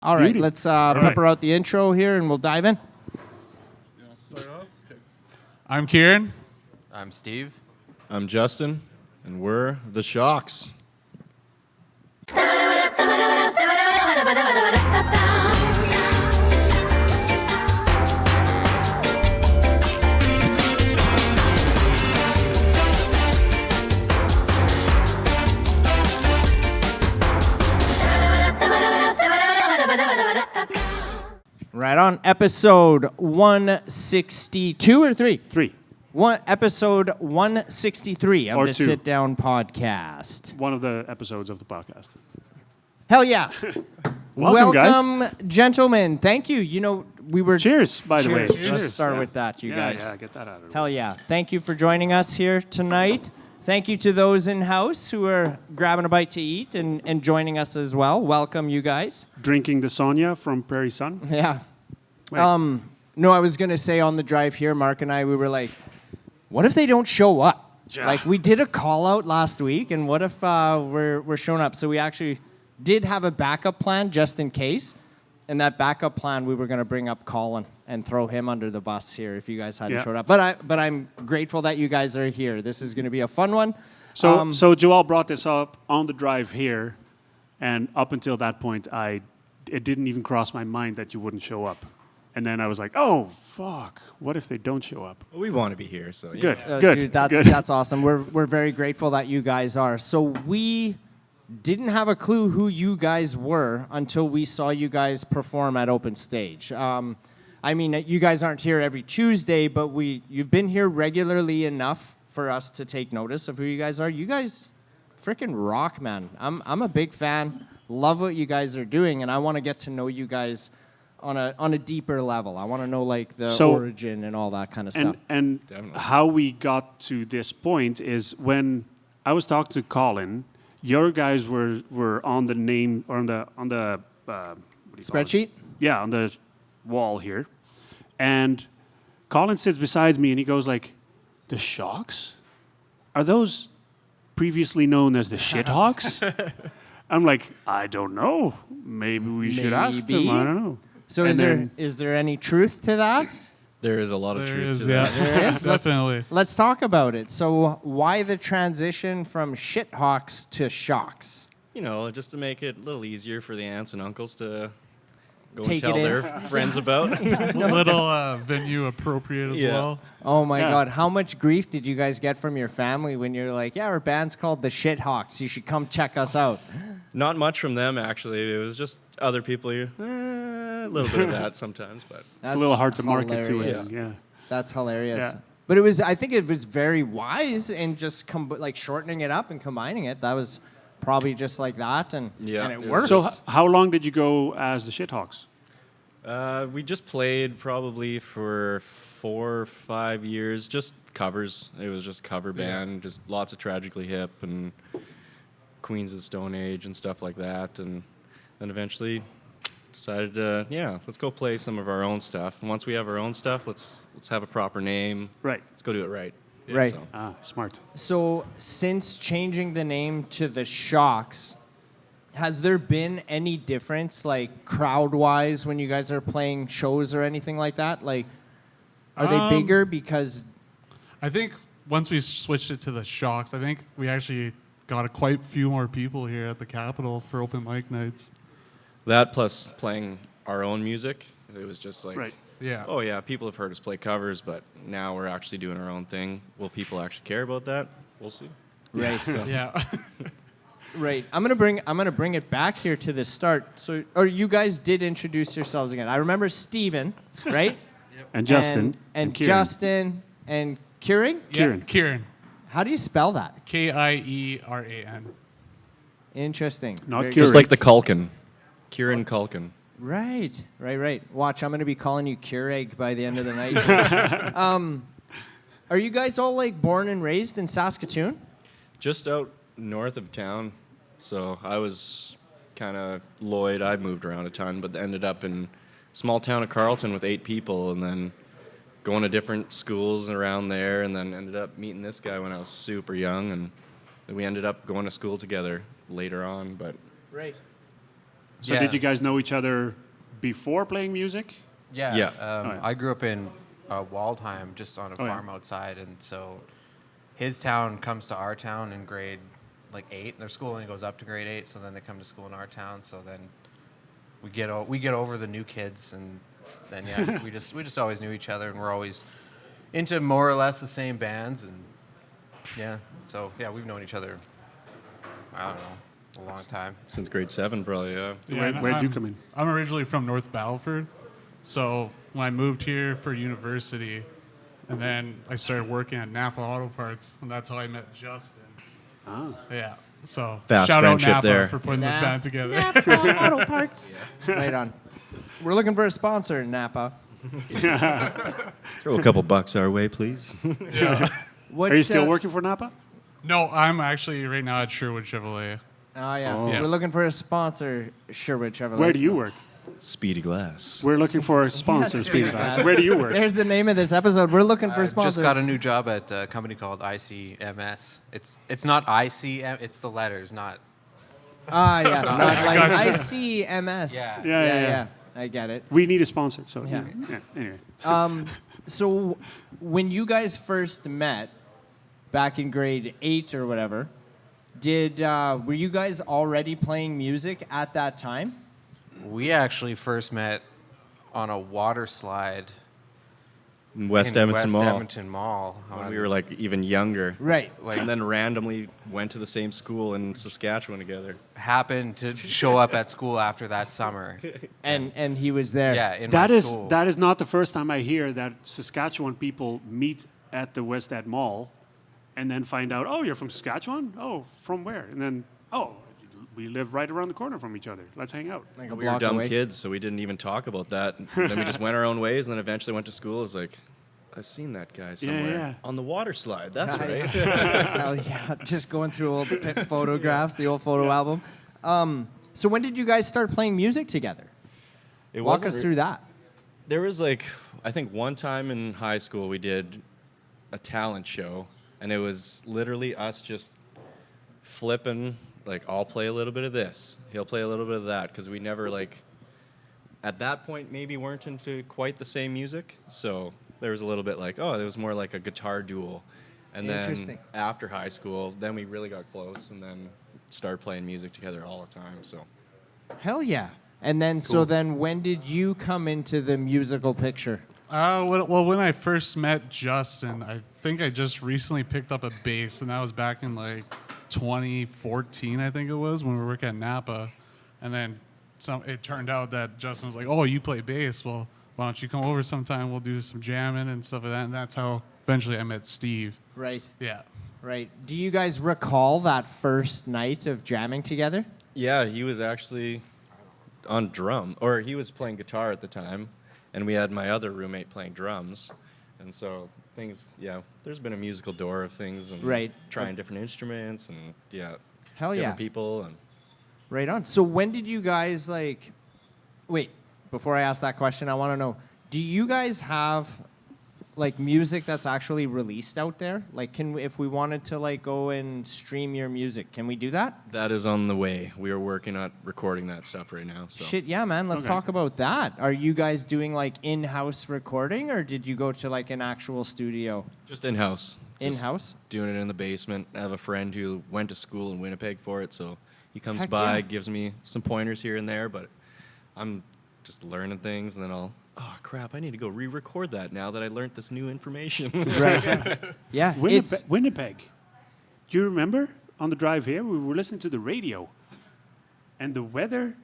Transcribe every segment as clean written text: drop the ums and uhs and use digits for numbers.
All right, let's pepper out the intro here, and we'll dive in. You want to start off? Okay. I'm Kieran. I'm Steve. I'm Justin, and we're the Shawks. Right on, episode 162 or 3? 3. Episode 163 of Or the 2. Sit Down Podcast. One of the episodes of the podcast. Hell yeah. Welcome, guys. Gentlemen. Thank you. You know, we were... Cheers, by the way. Cheers. Cheers. Let's start with that, you guys. Yeah, get that out of the way. Hell yeah. Thank you for joining us here tonight. Thank you to those in-house who are grabbing a bite to eat and joining us as well. Welcome, you guys. Drinking the Sonia from Prairie Sun. Yeah. Wait. No, I was going to say on the drive here, Mark and I, we were like, what if they don't show up? Yeah. Like, we did a call-out last week, and what if we're showing up? So we actually did have a backup plan just in case. And that backup plan, we were going to bring up Colin and throw him under the bus here if you guys hadn't showed up. But I'm grateful that you guys are here. This is going to be a fun one. So Joel brought this up on the drive here, and up until that point, it didn't even cross my mind that you wouldn't show up. And then I was like, oh, fuck. What if they don't show up? We want to be here, so Good, yeah. good. Dude, good. that's awesome. We're very grateful that you guys are. So we didn't have a clue who you guys were until we saw you guys perform at Open Stage. I mean, you guys aren't here every Tuesday, but you've been here regularly enough for us to take notice of who you guys are. You guys freaking rock, man. I'm a big fan. Love what you guys are doing, and I want to get to know you guys on a deeper level. I want to know like the origin and all that kind of stuff. And how we got to this point is when I was talking to Colin, your guys were on the name or on the what do you call it? Spreadsheet? Yeah, on the wall here. And Colin sits beside me and he goes like, the Shawks? Are those previously known as the Shithawks? I'm like, I don't know. Maybe we should ask them. I don't know. So And is there any truth to that? There is a lot of There truth is, to that. There is? Definitely. Let's talk about it. So why the transition from Shithawks to Shawks? You know, just to make it a little easier for the aunts and uncles to go Take and it tell in. their friends about. A little venue appropriate as Yeah. well. Oh my Yeah. God. How much grief did you guys get from your family when you're like, yeah, our band's called the Shithawks. You should come check us out. Not much from them, actually. It was just other people. A little bit of that sometimes, but It's a little hard to market to hilarious. it. Yeah. That's hilarious. Yeah. But I think it was very wise in just like shortening it up and combining it. That was probably just like that, and Yeah, and it it worked. So how long did you go as the Shithawks? we just played probably for 4 or 5 years, just covers. It was just cover band, just lots of Tragically Hip and Queens of the Stone Age and stuff like that. And then eventually decided let's go play some of our own stuff. And once we have our own stuff, let's have a proper name. Right. Let's go do it right. Right. So, Ah, smart. So, since changing the name to the Shawks, has there been any difference, like crowd-wise, when you guys are playing shows or anything like that? Like, are they bigger because? I think once we switched it to the Shawks, I think we actually got a quite few more people here at the Capitol for open mic nights. that plus playing our own music, it was just like, Right. Yeah. oh yeah, people have heard us play covers, but now we're actually doing our own thing. Will people actually care about that? We'll see. Right. Yeah. Right. I'm gonna bring it back here to the start. So, or you guys did introduce yourselves again. I remember Steven, right? And Justin. And Kieran. Justin and Kieran. Kieran. Yeah, Kieran. How do you spell that? Kieran. Interesting. Not Very Keurig. Just like the Culkin. Kieran Culkin. Right. Watch, I'm going to be calling you Keurig by the end of the night. Are you guys all like born and raised in Saskatoon? Just out north of town. So I was kind of Lloyd. I moved around a ton, but ended up in small town of Carleton with 8 people, and then going to different schools around there, and then ended up meeting this guy when I was super young, and we ended up going to school together later on. But Right. So did you guys know each other before playing music? Yeah. Yeah. I grew up in Waldheim, just on a farm outside, and so his town comes to our town in grade like 8. Their school only goes up to grade 8, so then they come to school in our town. So then we get over the new kids, and then we just always knew each other, and we're always into more or less the same bands, and we've known each other. I don't know, a long time. Since grade 7, probably. Yeah. Where'd you come in? I'm originally from North Battleford, so when I moved here for university, and then I started working at Napa Auto Parts, and that's how I met Justin. Oh. Yeah. So Fast shout out friendship Napa there. for putting this band together. Napa Auto Parts. Right on. We're looking for a sponsor, Napa. Throw a couple bucks our way, please. What, Are you still working for Napa? No, I'm actually right now at Sherwood Chevrolet. Oh, yeah. Yeah. We're looking for a sponsor, Sherwood Chevrolet. Where do you work? Speedy Glass. We're looking for a sponsor, Yes, Speedy Speedy Glass. Glass. Where do you work? There's the name of this episode. We're looking for I sponsors. just got a new job at a company called ICMS. It's not ICM, it's the letters, not. Ah, yeah. Not like Gotcha. ICMS. Yeah. Yeah. I get it. We need a sponsor. So Yeah. Anyway. So when you guys first met back in grade 8 or whatever, were you guys already playing music at that time? We actually first met on a water slide West in Edmonton West Mall. Edmonton Mall. When we were like even younger. Right. And then randomly went to the same school in Saskatchewan together. Happened to show up at school after that summer. And he was there. Yeah, in That my is school. that is not the first time I hear that Saskatchewan people meet at the West Ed Mall and then find out, oh, you're from Saskatchewan? Oh, from where? And then, oh, we live right around the corner from each other. Let's hang out. Like a We were block dumb away. kids, so we didn't even talk about that. Then we just went our own ways, and then eventually went to school. It was like, I've seen that guy somewhere yeah. on the water slide. That's right. Hell yeah. Just going through old photographs, the old photo album. So when did you guys start playing music together? It Walk wasn't us re- through that. There was like, I think one time in high school we did a talent show, and it was literally us just flipping, like, I'll play a little bit of this, he'll play a little bit of that, because we never, like, at that point maybe weren't into quite the same music, so there was a little bit like, oh, it was more like a guitar duel. And Interesting. then after high school, then we really got close, and then started playing music together all the time, so. Hell yeah. And then, so then when did you come into the musical picture? Well, when I first met Justin, I think I just recently picked up a bass, and that was back in like 2014, I think it was, when we were working at Napa. And then it turned out that Justin was like, oh, you play bass? Well, why don't you come over sometime? We'll do some jamming and stuff like that. And that's how eventually I met Steve. Right. Yeah. Right. Do you guys recall that first night of jamming together? Yeah, he was actually on drum, or he was playing guitar at the time, and we had my other roommate playing drums. And so things, there's been a musical door of things, and Right. trying different instruments, and Hell different yeah. people. And Right on. So when did you guys wait, before I ask that question, I want to know, do you guys have music that's actually released out there? Like, if we wanted to go and stream your music, can we do that? that is on the way. We are working on recording that stuff right now. So Shit, yeah, man. Let's Okay. talk about that. Are you guys doing in-house recording, or did you go to an actual studio? just in-house. Just In-house? doing it in the basement. I have a friend who went to school in Winnipeg for it, so he comes Heck by, yeah. gives me some pointers here and there, but I'm just learning things, and then oh crap, I need to go re-record that now that I learned this new information. Right. Yeah. It's Winnipeg. Do you remember on the drive here, we were listening to the radio, and the weather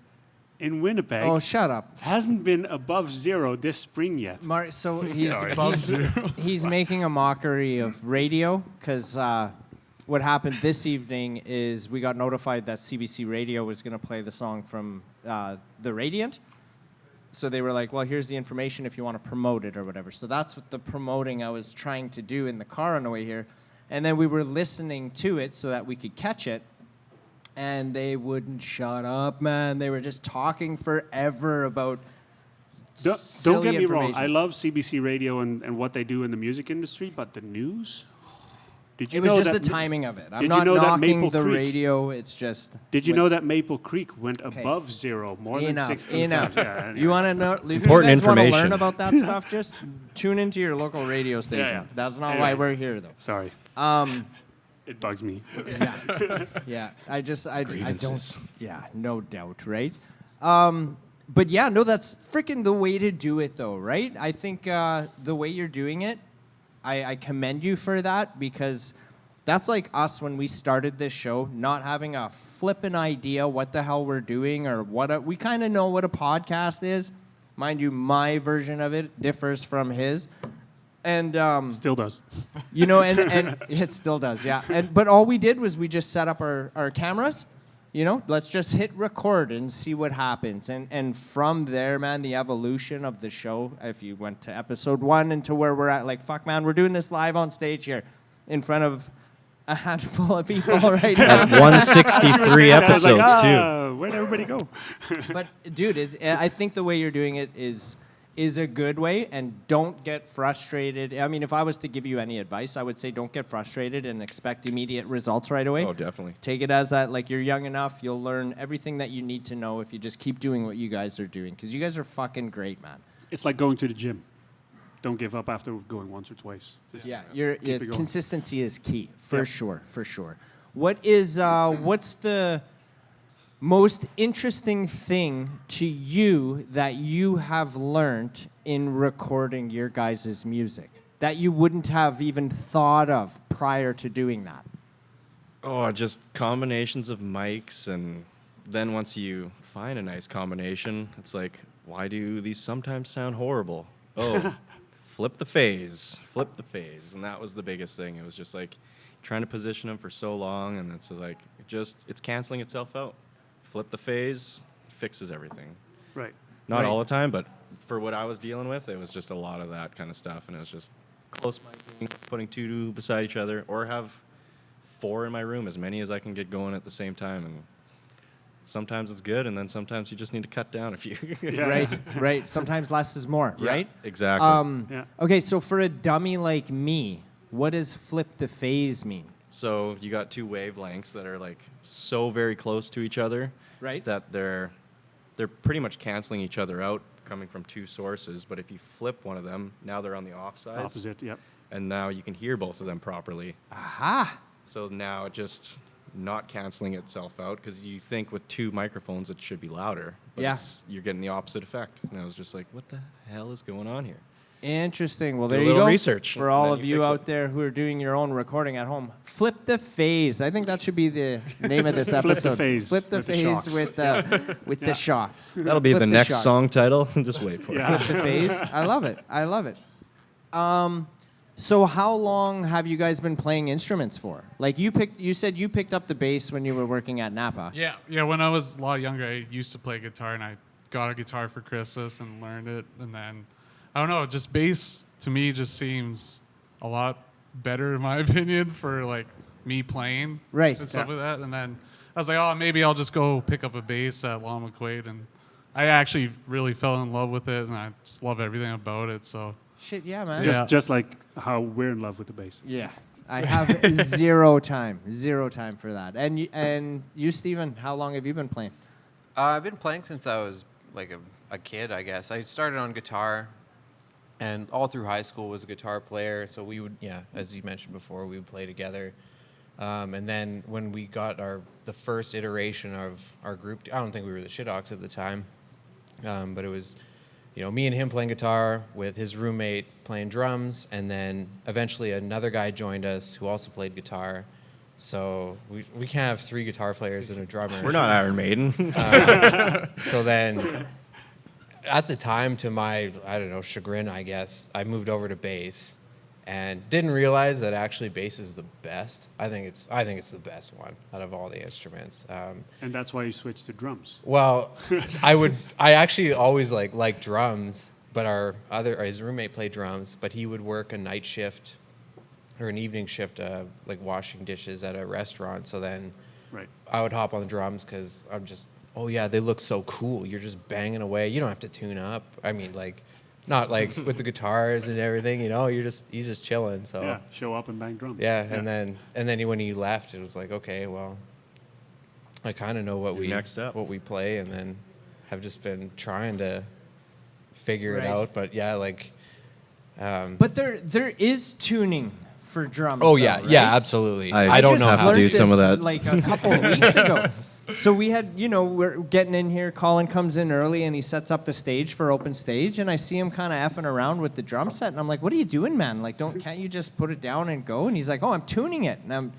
in Winnipeg Oh, shut up. hasn't been above zero this spring yet. So he's making a mockery of radio because what happened this evening is we got notified that CBC Radio was going to play the song from The Radiant. So they were like, well, here's the information if you want to promote it or whatever. So that's what the promoting I was trying to do in the car on the way here. And then we were listening to it so that we could catch it. And they wouldn't shut up, man. They were just talking forever about Don't silly get me wrong. information. I love CBC Radio and what they do in the music industry, but the news, Did you It was know just the that timing of it. I'm did you not know that knocking Maple the Creek- radio. It's just. Did you know that Maple Creek went above zero more than Enough, 16 enough. times? Yeah, anyway. You want to know? If Important you guys want to learn information. about that stuff, just tune into your local radio station. yeah. That's not Anyway. why we're here, though. Sorry. It bugs me. Yeah, I don't. Grievances. Yeah, no doubt, right? But yeah, no, that's freaking the way to do it, though, right? I think the way you're doing it, I commend you for that, because that's like us when we started this show, not having a flippin' idea what the hell we're doing or we kind of know what a podcast is. Mind you, my version of it differs from his. And Still does. you know, and it still does, yeah. But all we did was we just set up our cameras. You know, let's just hit record and see what happens. And from there, man, the evolution of the show, if you went to episode 1 and to where we're at, like, fuck, man, we're doing this live on stage here in front of a handful of people right now. At 163 I was like, episodes, too. Where'd everybody go? But, dude, I think the way you're doing it is a good way, and don't get frustrated. I mean, if I was to give you any advice, I would say don't get frustrated and expect immediate results right away. Oh, definitely. Take it as that, like, you're young enough, you'll learn everything that you need to know if you just keep doing what you guys are doing, because you guys are fucking great, man. It's like going to the gym. Don't give up after going once or twice. Just Yeah, it going. consistency is key, for Yeah. sure, for sure. What's the most interesting thing to you that you have learned in recording your guys' music that you wouldn't have even thought of prior to doing that? Oh, just combinations of mics, and then once you find a nice combination, it's like, why do these sometimes sound horrible? Oh, flip the phase, and that was the biggest thing. It was just like trying to position them for so long, and it's like it's canceling itself out. Flip the phase, fixes everything. Right. Not Right. all the time, but for what I was dealing with, it was just a lot of that kind of stuff, and it was just close miking, putting two beside each other, or have 4 in my room, as many as I can get going at the same time. And sometimes it's good, and then sometimes you just need to cut down a few. Right, right. Sometimes less is more, Yeah, right? exactly. Yeah. Okay, so for a dummy like me, what does flip the phase mean? So you got 2 wavelengths that are like so very close to each other, Right. that they're pretty much canceling each other out, coming from 2 sources. But if you flip one of them, now they're on the off side, Opposite, yep. and now you can hear both of them properly. Aha! So now it just not canceling itself out, because you think with 2 microphones it should be louder, but Yeah. you're getting the opposite effect. And I was just like, what the hell is going on here? Interesting. Well, Do a there you little go. research, For and all then of you you fix out it. there who are doing your own recording at home, flip the phase. I think that should be the name of this Flip the episode. phase Flip the with the phase Shawks. with the Shawks. That'll be Flip the next Shawks. song title. Just wait for it. Yeah. Flip the phase. I love it. I love it. So how long have you guys been playing instruments for? Like you said you picked up the bass when you were working at Napa. Yeah. When I was a lot younger, I used to play guitar, and I got a guitar for Christmas and learned it. And then, I don't know, just bass to me just seems a lot better, in my opinion, for like me playing Right. and stuff like that. And then I was like, oh, maybe I'll just go pick up a bass at Long McQuaid. And I actually really fell in love with it, and I just love everything about it. So Shit, yeah, man. Yeah. Just like how we're in love with the bass. Yeah. I have zero time for that. And you, Steven, how long have you been playing? I've been playing since I was like a kid, I guess. I started on guitar, and all through high school was a guitar player. So we would, as you mentioned before, we would play together. And then when we got the first iteration of our group, I don't think we were the Shawks at the time, but it was, me and him playing guitar with his roommate playing drums, and then eventually another guy joined us who also played guitar. So we can't have 3 guitar players and a drummer. We're not Iron Maiden. So then, at the time, to my, chagrin, I guess, I moved over to bass, and didn't realize that actually bass is the best. I think it's the best one out of all the instruments. And that's why you switched to drums. Well, I actually always like drums, but his roommate played drums, but he would work a night shift or an evening shift, like washing dishes at a restaurant. So then Right. I would hop on the drums because I'm just, oh yeah, they look so cool. You're just banging away. You don't have to tune up. I mean, like, not like with the guitars and everything. You know, he's just chilling. So Yeah, show up and bang drums. yeah, and then when he left, it was like, okay, well, I kind of know what we play, and then have just been trying to figure it out. But yeah, like. But there is tuning for drums. Oh though, yeah, right? yeah, absolutely. I I don't just know have how to do learned some of this, that. like a couple of weeks ago. So we had, we're getting in here. Colin comes in early and he sets up the stage for open stage, and I see him kind of effing around with the drum set, and I'm like, "What are you doing, man? Like, can't you just put it down and go?" And he's like, "Oh, I'm tuning it," and I'm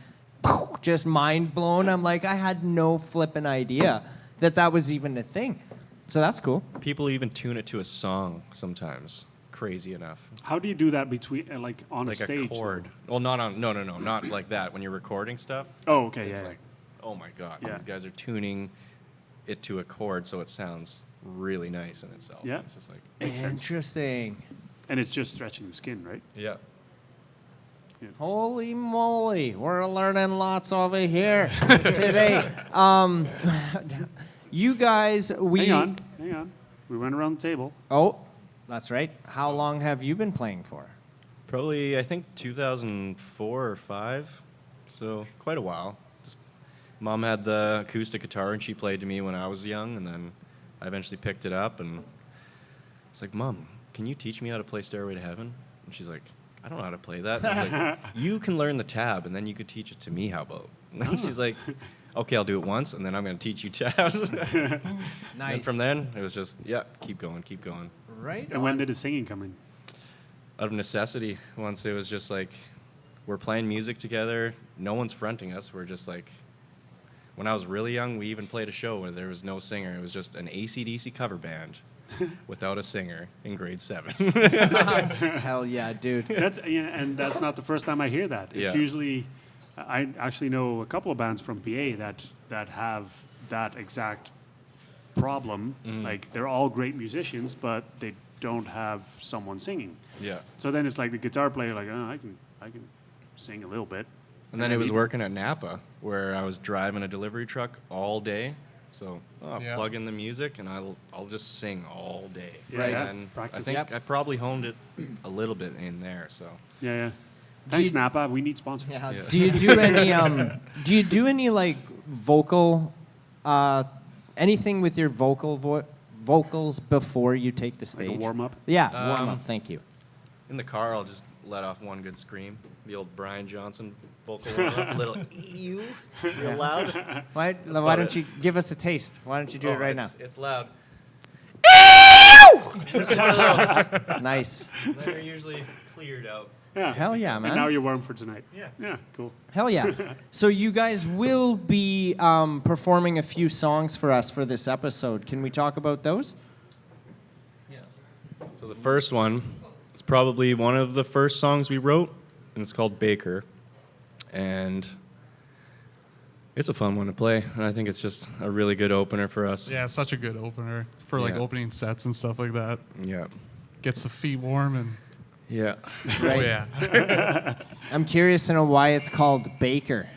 just mind blown. I'm like, I had no flipping idea that was even a thing. So that's cool. People even tune it to a song sometimes. Crazy enough. How do you do that between like on Like a stage? a chord. Well, not on. No, not like that. When you're recording stuff. Oh, okay, It's yeah. like, oh my god, Yeah. these guys are tuning it to a chord so it sounds really nice in itself. Yeah. It's just like, Makes sense. Interesting. And it's just stretching the skin, right? yeah. Holy moly, we're learning lots over here today. You guys, Hang on. We went around the table. Oh, that's right. How long have you been playing for? Probably, I think 2004 or 5. So quite a while. Just, Mom had the acoustic guitar and she played to me when I was young, and then I eventually picked it up and it's like, Mom, can you teach me how to play Stairway to Heaven? And she's like, I don't know how to play that. And I was like, you can learn the tab and then you could teach it to me, how about? And she's like, okay, I'll do it once and then I'm going to teach you tabs. Nice. And from then, it was just, yeah, keep going. Right. And when did the singing come in? Out of necessity, once it was just like, we're playing music together, no one's fronting us, we're just like, when I was really young, we even played a show where there was no singer, it was just an AC/DC cover band without a singer in grade 7. Hell yeah, dude. And that's not the first time I hear that. It's Yeah. usually, I actually know a couple of bands from PA that have that exact problem. Like they're all great musicians, but they don't have someone singing. Yeah. So then it's like the guitar player, like, oh, I can sing a little bit. And then it was working at Napa, where I was driving a delivery truck all day. So I'll Yeah. plug in the music and I'll just sing all day. Right. Yeah. And Practice. I think Yep. I probably honed it a little bit in there. So Yeah. Thanks, you- Napa. We need sponsors. Yeah. Yeah. Do you do any do you do any like vocal anything with your vocals before you take the stage? Like a warm up. Yeah, warm up. Thank you. in the car, I'll just let off one good scream. The old Brian Johnson vocal warm-up, little you, real loud. Why about don't it. you give us a taste? Why don't you do it right now? It's loud. Nice. They're usually cleared out. Yeah. Hell yeah, man. And now you're warm for tonight. Yeah. Yeah, cool. Hell yeah. So you guys will be performing a few songs for us for this episode. Can we talk about those? So the first one is probably one of the first songs we wrote, and it's called Baker. And it's a fun one to play, and I think it's just a really good opener for us. Yeah, such a good opener for like Yeah. opening sets and stuff like that. Yeah. Gets the feet warm and Yeah. Right. oh yeah. I'm curious to know why it's called Baker.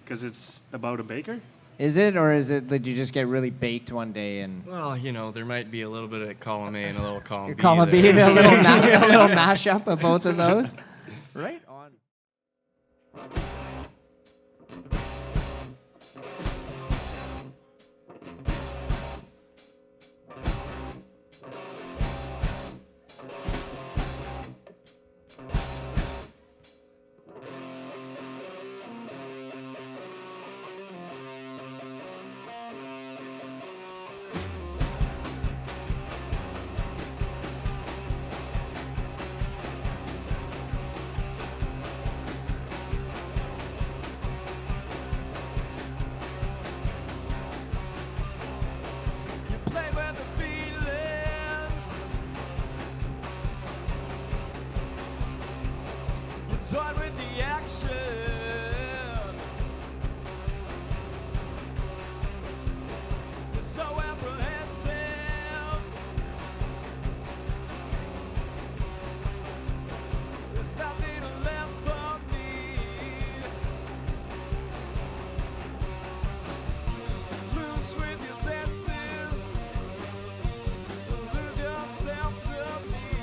Because it's about a baker? Is it, or is it that you just get really baked one day and Well, you know, there might be a little bit of column A and a little column B. call a there. a little mashup of both of those? Right on. You play with the feelings. You toy with the action. You're so apprehensive. There's nothing left for me. Lose with your senses. Lose yourself to me.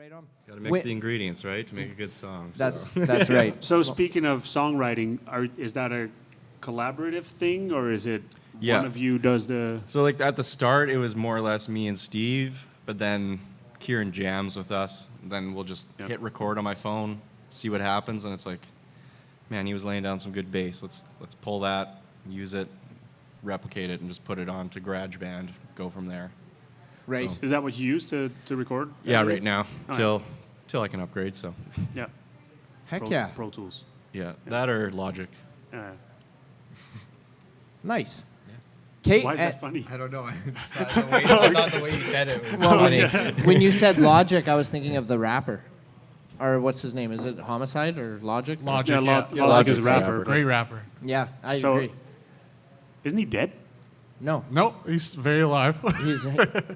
Right on. Got to mix the ingredients, right, to make a good song. That's right. So speaking of songwriting, is that a collaborative thing, or is it Yeah. one of you does the? So like at the start, it was more or less me and Steve, but then Kieran jams with us. Then we'll just hit record on my phone, see what happens, and it's like, man, he was laying down some good bass. Let's pull that, use it, replicate it, and just put it on to GarageBand. Go from there. Right. So- Is that what you use to record? Yeah, everything? right now Oh, till I can upgrade. So Yeah. Heck yeah. Pro Tools. yeah, that or Logic. Nice. Kate, Why is that funny? I don't know. I thought the way you said it was well, funny. when you said Logic, I was thinking of the rapper. Or what's his name? Is it Homicide or Logic? Logic, Yeah, yeah. Logic is a Logic's a rapper. rapper. Great rapper. Yeah, I So- agree. Isn't he dead? No, Nope, he's very alive.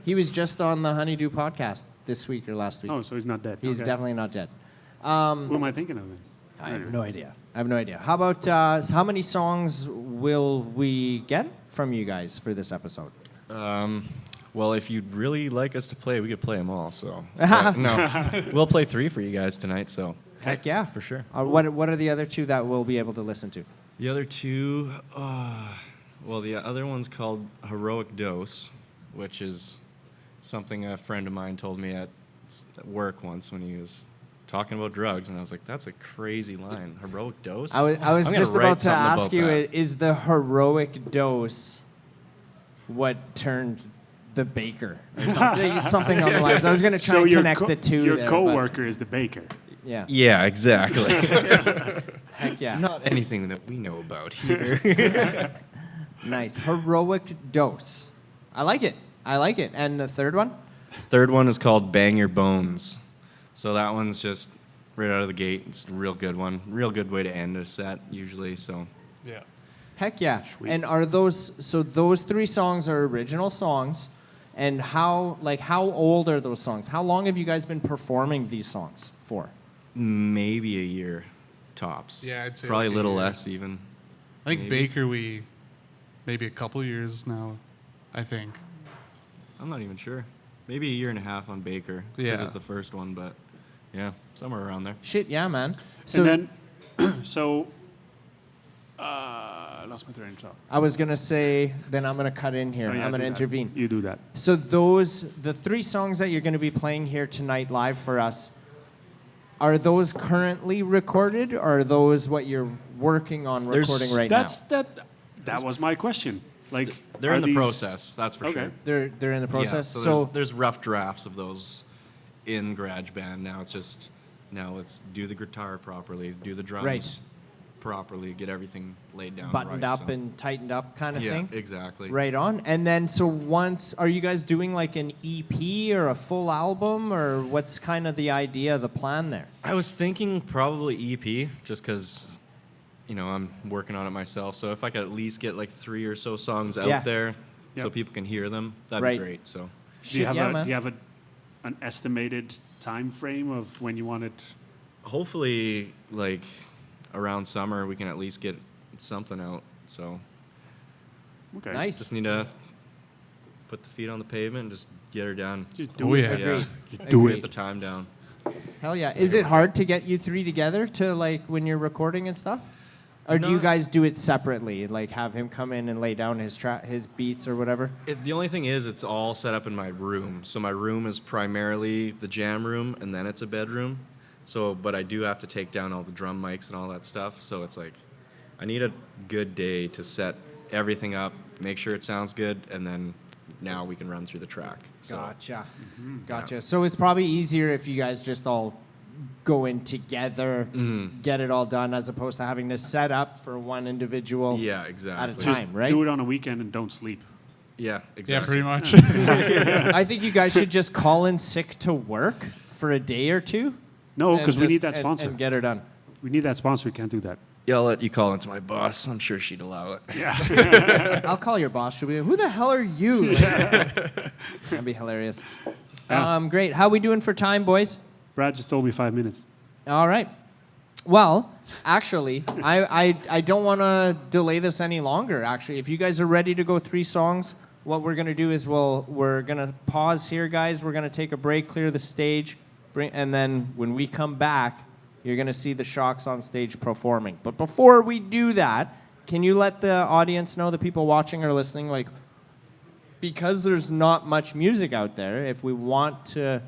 he was just on the Honeydew podcast this week or last week. Oh, so he's not dead. He's Okay. definitely not dead. Who am I thinking of then? I have no idea. How about how many songs will we get from you guys for this episode? Well, if you'd really like us to play, we could play them all. So no, we'll play 3 for you guys tonight. So Heck yeah, for sure. What are the other 2 that we'll be able to listen to? The other 2, well, the other one's called Heroic Dose, which is something a friend of mine told me at work once when he was talking about drugs, and I was like, that's a crazy line. Heroic Dose? I was I'm gonna just write about to something ask about you, that. is the heroic dose what turned the baker? Or something on the lines. I was going to try and connect the two Your there, but- coworker is the baker. Yeah. Yeah, exactly. Heck yeah. Not anything that we know about here. Nice. Heroic dose. I like it. And the third one? Third one is called Bang Your Bones. So that one's just right out of the gate. It's a real good one. Real good way to end a set usually. So Yeah. Heck yeah. And are those 3 songs are original songs, and how old are those songs? How long have you guys been performing these songs for? maybe a year tops. Yeah, I'd say probably like a a little year. less even. I think Maybe. Baker, maybe a couple years now, I think. I'm not even sure. Maybe a year and a half on Baker because Yeah. of the first one, but yeah, somewhere around there. Shit, yeah, man. So And then, I lost my train of thought. I was going to say, then I'm going to cut in here. Oh, yeah, I'm going to do that. intervene. You do that. So the 3 songs that you're going to be playing here tonight live for us, are those currently recorded, or are those what you're working on recording right now? That was my question. Like They're are in the these- process, that's for Okay. sure. They're in the process. Yeah, so there's rough drafts of those in GarageBand. Now let's do the guitar properly, do the drums Right. properly, get everything laid down buttoned right, up so. and tightened up kind of yeah, thing. exactly. Right on. And then are you guys doing like an EP or a full album, or what's kind of the idea, the plan there? I was thinking probably EP, just because, I'm working on it myself. So if I could at least get like 3 or so songs out Yeah. there, so Yep. people can hear them, that'd Right. be great. So Do Shit, you have yeah, a man. do you have an estimated time frame of when you want it? hopefully, like around summer, we can at least get something out. So Okay. Nice. just need to put the feet on the pavement and just get her done. Just do Oh, it. yeah. Agreed. Just do Agreed. Get the time down. Hell yeah. Is it hard to get you 3 together to like when you're recording and stuff? Or do you Not- guys do it separately? Like have him come in and lay down his beats or whatever? The only thing is, it's all set up in my room. So my room is primarily the jam room, and then it's a bedroom. So, but I do have to take down all the drum mics and all that stuff. So it's like, I need a good day to set everything up, make sure it sounds good, and then now we can run through the track. So, Gotcha. Gotcha. So it's probably easier if you guys just all go in together, get it all done, as opposed to having to set up for one individual Yeah, at exactly. a Just time, right? do it on a weekend and don't sleep. Yeah, Yeah, exactly. pretty much. I think you guys should just call in sick to work for a day or two. No, and because we just- need that sponsor. And get her done. We need that sponsor. We can't do that. Yeah, I'll let you call into my boss. I'm sure she'd allow it. I'll call your boss. She'll be like, who the hell are you? Like, that'd be hilarious. Great. How we doing for time, boys? Brad just told me 5 minutes. All right. Well, actually, I don't want to delay this any longer. Actually, if you guys are ready to go 3 songs, what we're gonna do is we're gonna pause here, guys. We're gonna take a break, clear the stage, And then when we come back, you're going to see the Shawks on stage performing. But before we do that, can you let the audience know, the people watching or listening, like, because there's not much music out there, if we want to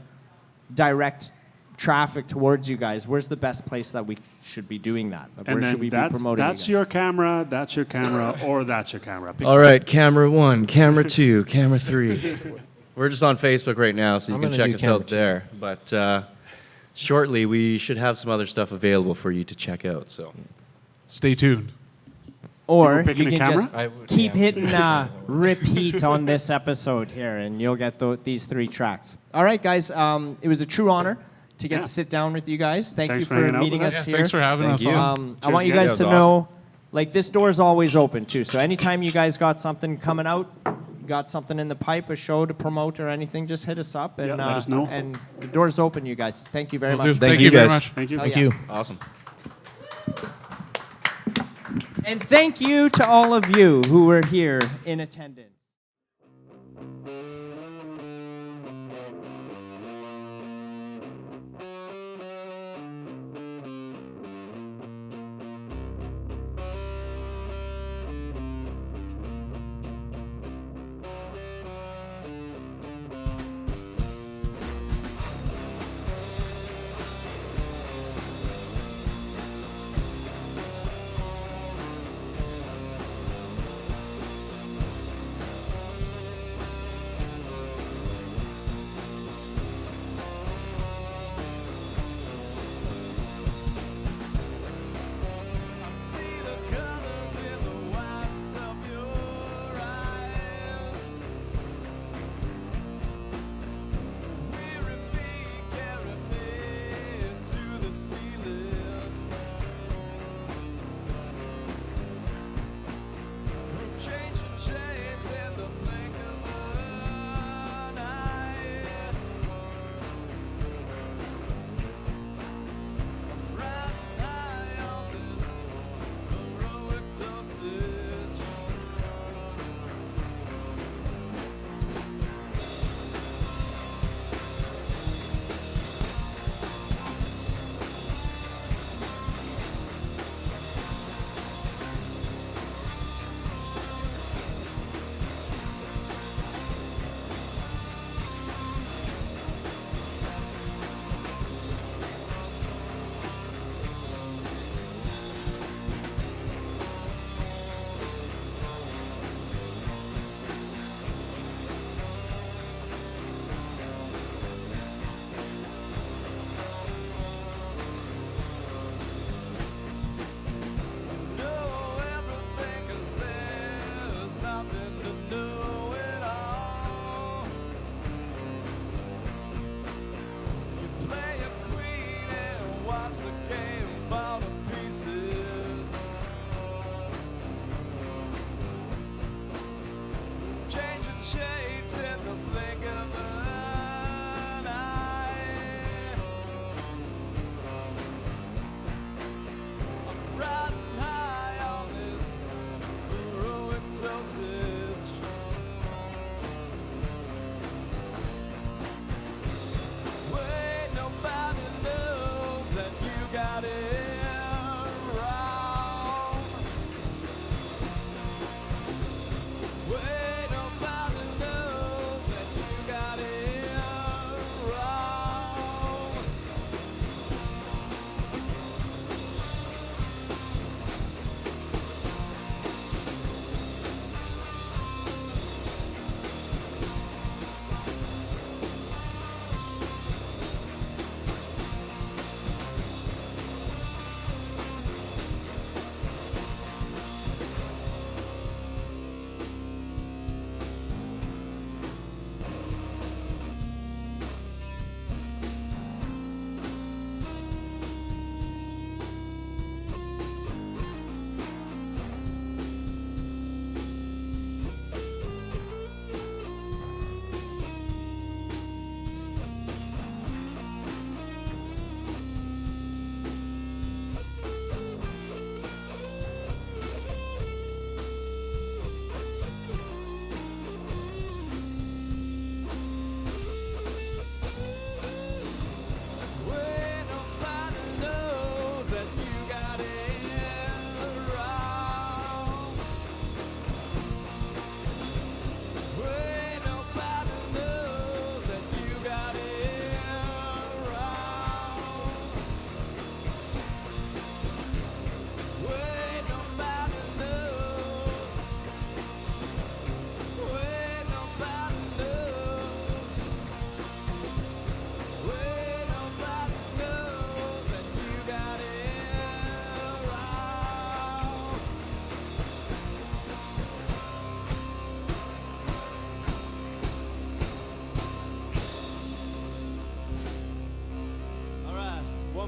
direct traffic towards you guys, where's the best place that we should be doing that? Like, And where then should we be promoting that's you your camera, that's your camera, or that's your camera. Pick All right, camera 1, camera 2, camera 3. We're just on Facebook right now, so you I'm can gonna check do us camera out 2. there. But shortly, we should have some other stuff available for you to check out. So Stay tuned. Or You were you picking can a camera? just I would- keep yeah. hitting repeat on this episode here, and you'll get these 3 tracks. All right, guys. It was a true honor to get Yeah. to sit down with you guys. Thank Thanks you for for hanging out meeting with us us. here. Thanks for having us you. on. I want you Cheers, guys that to was know, like, this door's always open, too. So anytime you guys got something coming out, got something in the pipe, a show to promote or anything, just hit us up. And, Yeah, let us know. And the door's open, you guys. Thank you very Will do. much. Thank you, you very guys. much. Thank you. Hell Thank yeah. you. awesome. And thank you to all of you who were here in attendance.